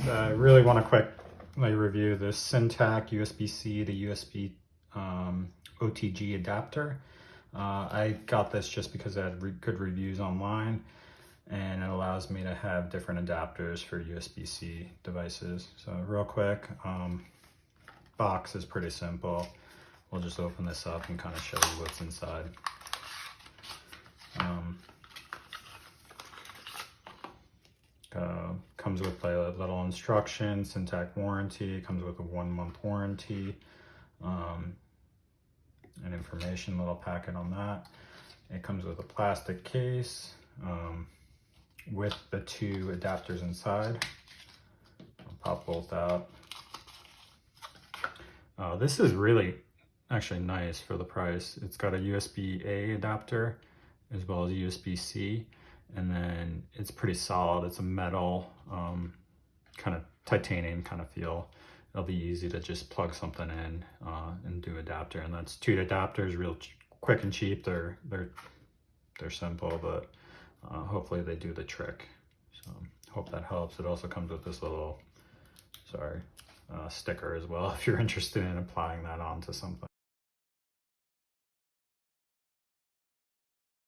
I really want to quickly review this Syntech USB C to USB OTG adapter. I got this just because I had good reviews online, and it allows me to have different adapters for USB-C devices. So real quick, box is pretty simple. We'll just open this up and kind of show you what's inside. Comes with a little instruction, Syntech warranty, comes with a 1-month warranty, an information little packet on that. It comes with a plastic case with the 2 adapters inside. I'll pop both out. This is really actually nice for the price. It's got a USB-A adapter as well as USB-C, and then it's pretty solid. It's a metal, kind of titanium kind of feel. It'll be easy to just plug something in and do adapter, and that's 2 adapters, real quick and cheap. They're simple, but hopefully they do the trick. So hope that helps. It also comes with this little, sticker as well if you're interested in applying that onto something.